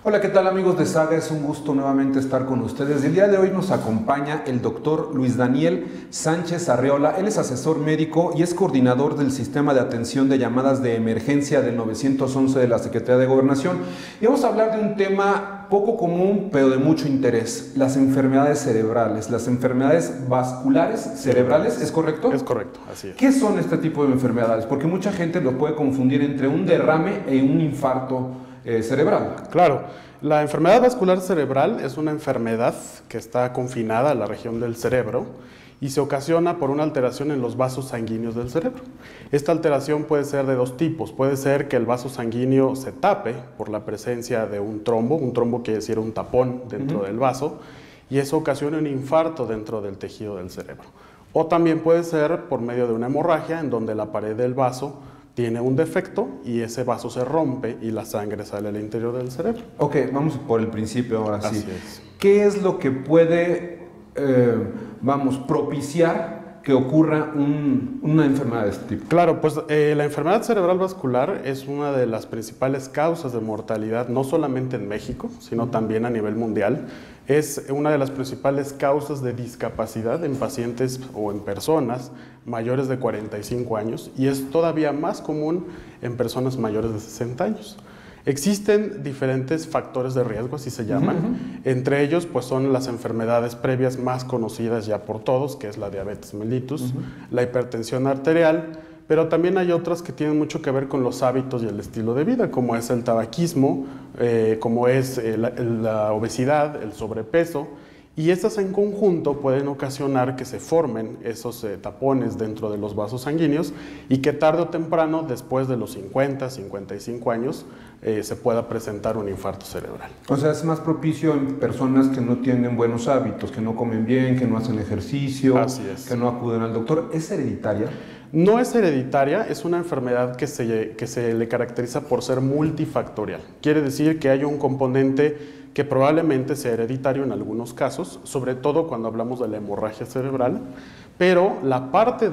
Hola, ¿qué tal amigos de Saga? Es un gusto nuevamente estar con ustedes. El día de hoy nos acompaña el doctor Luis Daniel Sánchez Arreola. Él es asesor médico y es coordinador del sistema de atención de llamadas de emergencia del 911 de la Secretaría de Gobernación. Y vamos a hablar de un tema poco común, pero de mucho interés: las enfermedades cerebrales, las enfermedades vasculares cerebrales, ¿es correcto? Es correcto, así es. ¿Qué son este tipo de enfermedades? Porque mucha gente lo puede confundir entre un derrame e un infarto cerebral. Claro, la enfermedad vascular cerebral es una enfermedad que está confinada a la región del cerebro y se ocasiona por una alteración en los vasos sanguíneos del cerebro. Esta alteración puede ser de dos tipos. Puede ser que el vaso sanguíneo se tape por la presencia de un trombo quiere decir un tapón dentro del vaso, y eso ocasiona un infarto dentro del tejido del cerebro. O también puede ser por medio de una hemorragia en donde la pared del vaso tiene un defecto y ese vaso se rompe y la sangre sale al interior del cerebro. Ok, vamos por el principio ahora sí. Así es. ¿Qué es lo que puede, propiciar que ocurra una enfermedad de este tipo? Claro, pues la enfermedad cerebral vascular es una de las principales causas de mortalidad, no solamente en México, sino también a nivel mundial. Es una de las principales causas de discapacidad en pacientes o en personas mayores de 45 años y es todavía más común en personas mayores de 60 años. Existen diferentes factores de riesgo, así se llaman. Entre ellos, pues son las enfermedades previas más conocidas ya por todos, que es la diabetes mellitus, la hipertensión arterial, pero también hay otras que tienen mucho que ver con los hábitos y el estilo de vida, como es el tabaquismo, como es la obesidad, el sobrepeso, y estas en conjunto pueden ocasionar que se formen esos tapones dentro de los vasos sanguíneos y que tarde o temprano, después de los 50, 55 años, se pueda presentar un infarto cerebral. O sea, es más propicio en personas que no tienen buenos hábitos, que no comen bien, que no hacen ejercicio, Así es. que no acuden al doctor. ¿Es hereditaria? No es hereditaria, es una enfermedad que se le caracteriza por ser multifactorial. Quiere decir que hay un componente que probablemente sea hereditario en algunos casos, sobre todo cuando hablamos de la hemorragia cerebral, pero la parte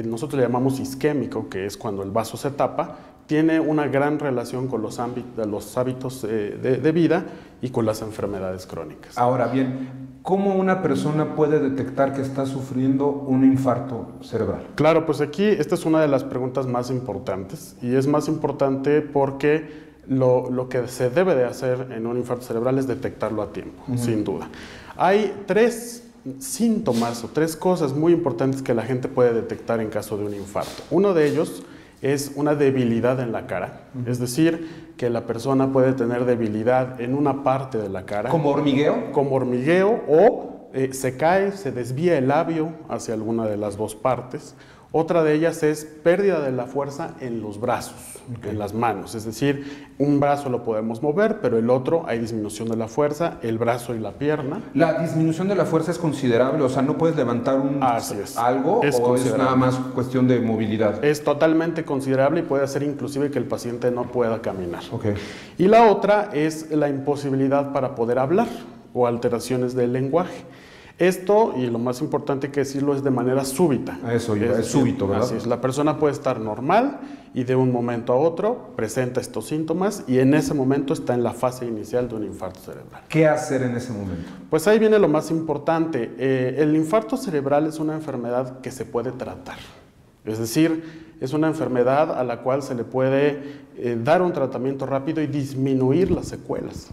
nosotros le llamamos isquémico, que es cuando el vaso se tapa, tiene una gran relación con los hábitos de vida y con las enfermedades crónicas. Ahora bien, ¿cómo una persona puede detectar que está sufriendo un infarto cerebral? Claro, pues aquí esta es una de las preguntas más importantes y es más importante porque lo que se debe de hacer en un infarto cerebral es detectarlo a tiempo, sin duda. Hay tres síntomas o tres cosas muy importantes que la gente puede detectar en caso de un infarto. Uno de ellos es una debilidad en la cara, es decir, que la persona puede tener debilidad en una parte de la cara. ¿Como hormigueo? Como hormigueo o se cae, se desvía el labio hacia alguna de las dos partes. Otra de ellas es pérdida de la fuerza en los brazos, en las manos. Es decir, un brazo lo podemos mover, pero el otro hay disminución de la fuerza, el brazo y la pierna. ¿La disminución de la fuerza es considerable? O sea, ¿no puedes levantar algo o es nada más cuestión de movilidad? Es totalmente considerable y puede hacer inclusive que el paciente no pueda caminar. Okay. Y la otra es la imposibilidad para poder hablar o alteraciones del lenguaje. Esto, y lo más importante que decirlo, es de manera súbita. Eso, es súbito, ¿verdad? Así es, la persona puede estar normal y de un momento a otro presenta estos síntomas y en ese momento está en la fase inicial de un infarto cerebral. ¿Qué hacer en ese momento? Pues ahí viene lo más importante. El infarto cerebral es una enfermedad que se puede tratar. Es decir, es una enfermedad a la cual se le puede dar un tratamiento rápido y disminuir las secuelas.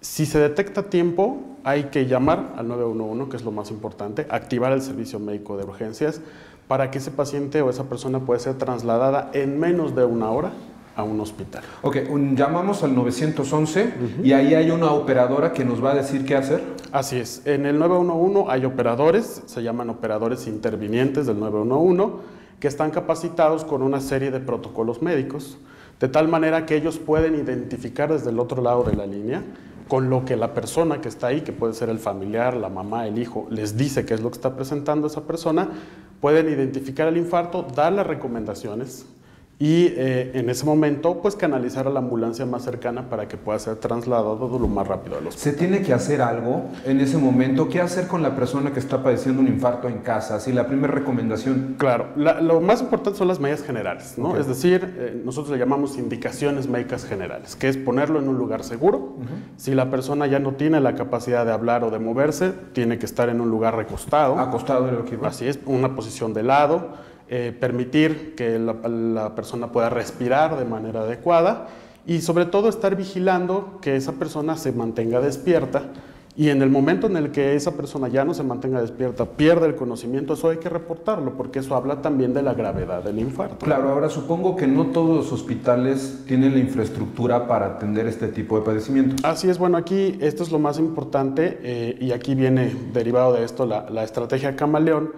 Si se detecta a tiempo, hay que llamar al 911, que es lo más importante, activar el servicio médico de urgencias para que ese paciente o esa persona pueda ser trasladada en menos de una hora a un hospital. Ok, llamamos al 911 y ahí hay una operadora que nos va a decir qué hacer. Así es, en el 911 hay operadores, se llaman operadores intervinientes del 911, que están capacitados con una serie de protocolos médicos, de tal manera que ellos pueden identificar desde el otro lado de la línea con lo que la persona que está ahí, que puede ser el familiar, la mamá, el hijo, les dice qué es lo que está presentando esa persona, pueden identificar el infarto, dar las recomendaciones y en ese momento pues canalizar a la ambulancia más cercana para que pueda ser trasladado lo más rápido al hospital. ¿Se tiene que hacer algo en ese momento? ¿Qué hacer con la persona que está padeciendo un infarto en casa? Si la primera recomendación... Claro, lo más importante son las medidas generales, ¿no? Okay. Es decir, nosotros le llamamos indicaciones médicas generales, que es ponerlo en un lugar seguro. Si la persona ya no tiene la capacidad de hablar o de moverse, tiene que estar en un lugar recostado. Acostado de lo que iba. Así es, una posición de lado. Permitir que la persona pueda respirar de manera adecuada y sobre todo estar vigilando que esa persona se mantenga despierta, y en el momento en el que esa persona ya no se mantenga despierta, pierde el conocimiento, eso hay que reportarlo, porque eso habla también de la gravedad del infarto. Claro, ahora supongo que no todos los hospitales tienen la infraestructura para atender este tipo de padecimientos. Así es, bueno, aquí esto es lo más importante, y aquí viene derivado de esto la estrategia Camaleón.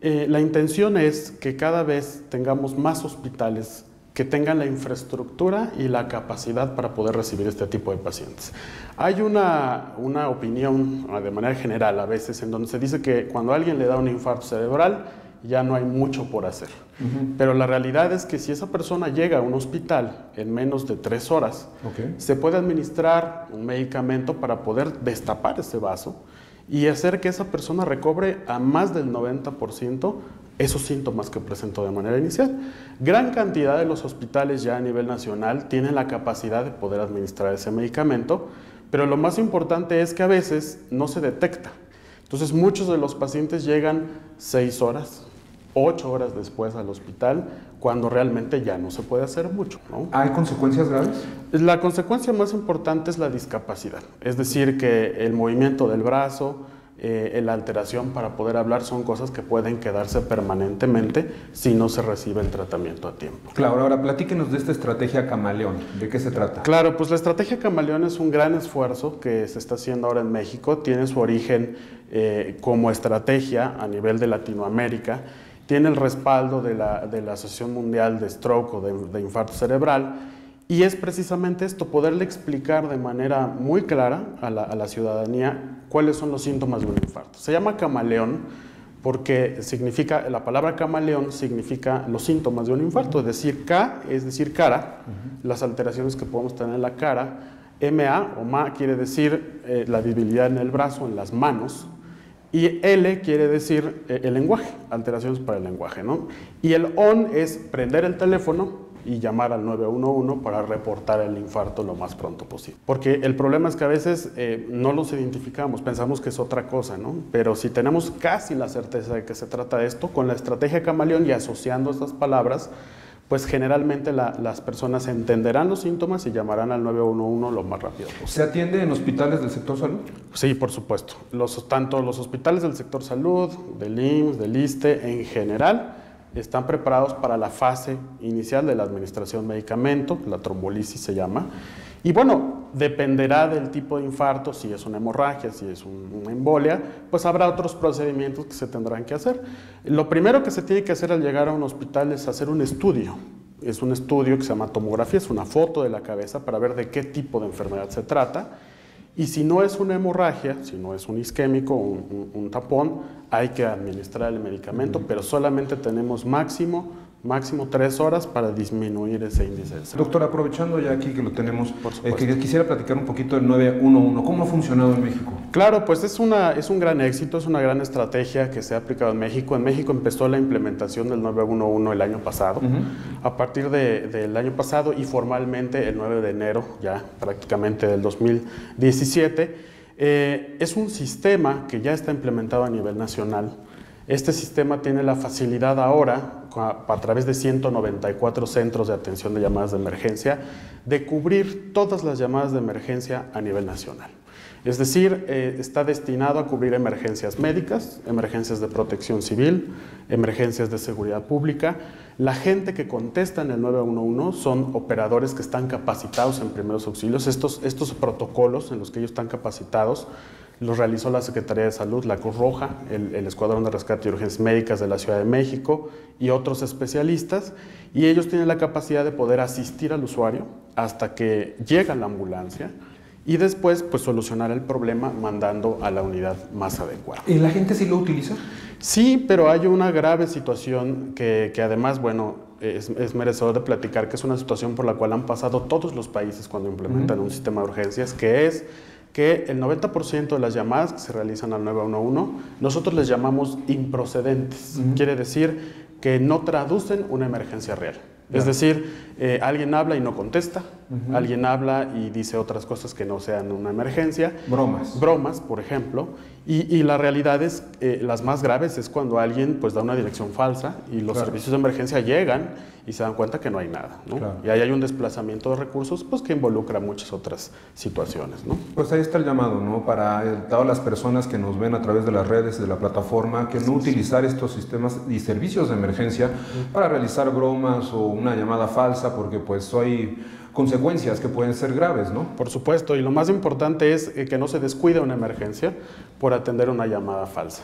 La intención es que cada vez tengamos más hospitales que tengan la infraestructura y la capacidad para poder recibir este tipo de pacientes. Hay una opinión de manera general a veces en donde se dice que cuando a alguien le da un infarto cerebral ya no hay mucho por hacer. Pero la realidad es que si esa persona llega a un hospital en menos de 3 horas, se puede administrar un medicamento para poder destapar ese vaso y hacer que esa persona recobre a más del 90% esos síntomas que presentó de manera inicial. Gran cantidad de los hospitales ya a nivel nacional tienen la capacidad de poder administrar ese medicamento, pero lo más importante es que a veces no se detecta. Entonces muchos de los pacientes llegan 6 horas, 8 horas después al hospital, cuando realmente ya no se puede hacer mucho, ¿no? ¿Hay consecuencias graves? La consecuencia más importante es la discapacidad, es decir, que el movimiento del brazo, la alteración para poder hablar son cosas que pueden quedarse permanentemente si no se recibe el tratamiento a tiempo. Claro, ahora platíquenos de esta estrategia Camaleón, ¿de qué se trata? Claro, pues la estrategia Camaleón es un gran esfuerzo que se está haciendo ahora en México, tiene su origen como estrategia a nivel de Latinoamérica, tiene el respaldo de la Asociación Mundial de Stroke o de Infarto Cerebral, y es precisamente esto, poderle explicar de manera muy clara a la ciudadanía cuáles son los síntomas de un infarto. Se llama camaleón porque significa, la palabra camaleón significa los síntomas de un infarto, es decir, K es decir cara, las alteraciones que podemos tener en la cara, MA o MA quiere decir la debilidad en el brazo, en las manos, y L quiere decir el lenguaje, alteraciones para el lenguaje, ¿no? Y el ON es prender el teléfono y llamar al 911 para reportar el infarto lo más pronto posible. Porque el problema es que a veces no los identificamos, pensamos que es otra cosa, ¿no? Pero si tenemos casi la certeza de que se trata de esto, con la estrategia Camaleón y asociando estas palabras, pues generalmente las personas entenderán los síntomas y llamarán al 911 lo más rápido posible. ¿Se atiende en hospitales del sector salud? Sí, por supuesto. Tanto los hospitales del sector salud, del IMSS, del ISSSTE, en general, están preparados para la fase inicial de la administración de medicamento, la trombolisis se llama, y bueno, dependerá del tipo de infarto, si es una hemorragia, si es una embolia, pues habrá otros procedimientos que se tendrán que hacer. Lo primero que se tiene que hacer al llegar a un hospital es hacer un estudio. Es un estudio que se llama tomografía, es una foto de la cabeza para ver de qué tipo de enfermedad se trata. Y si no es una hemorragia, si no es un isquémico, un tapón, hay que administrar el medicamento, pero solamente tenemos máximo 3 horas para disminuir ese índice de sangre. Doctor, aprovechando ya aquí que lo tenemos, quisiera platicar un poquito del 911. ¿Cómo ha funcionado en México? Claro, pues es un gran éxito, es una gran estrategia que se ha aplicado en México. En México empezó la implementación del 911 el año pasado. A partir del año pasado y formalmente el 9 de enero, ya prácticamente del 2017, es un sistema que ya está implementado a nivel nacional. Este sistema tiene la facilidad ahora, a través de 194 centros de atención de llamadas de emergencia, de cubrir todas las llamadas de emergencia a nivel nacional. Es decir, está destinado a cubrir emergencias médicas, emergencias de protección civil, emergencias de seguridad pública. La gente que contesta en el 911 son operadores que están capacitados en primeros auxilios. Estos protocolos en los que ellos están capacitados los realizó la Secretaría de Salud, la Cruz Roja, el Escuadrón de Rescate y Urgencias Médicas de la Ciudad de México y otros especialistas, y ellos tienen la capacidad de poder asistir al usuario hasta que llega la ambulancia y después pues solucionar el problema mandando a la unidad más adecuada. ¿Y la gente sí lo utiliza? Sí, pero hay una grave situación que además, bueno, es merecedor de platicar, que es una situación por la cual han pasado todos los países cuando implementan un sistema de urgencias, que es que el 90% de las llamadas que se realizan al 911, nosotros les llamamos improcedentes. Quiere decir que no traducen una emergencia real. Es decir, alguien habla y no contesta, alguien habla y dice otras cosas que no sean una emergencia. Bromas, por ejemplo. Y la realidad es, las más graves es cuando alguien pues da una dirección falsa y los servicios de emergencia llegan y se dan cuenta que no hay nada, ¿no? Y ahí hay un desplazamiento de recursos pues que involucra muchas otras situaciones, ¿no? Pues ahí está el llamado, ¿no? Para todas las personas que nos ven a través de las redes, de la plataforma, que no utilizar estos sistemas y servicios de emergencia para realizar bromas o una llamada falsa, porque pues hay consecuencias que pueden ser graves, ¿no? Por supuesto, y lo más importante es que no se descuide una emergencia por atender una llamada falsa.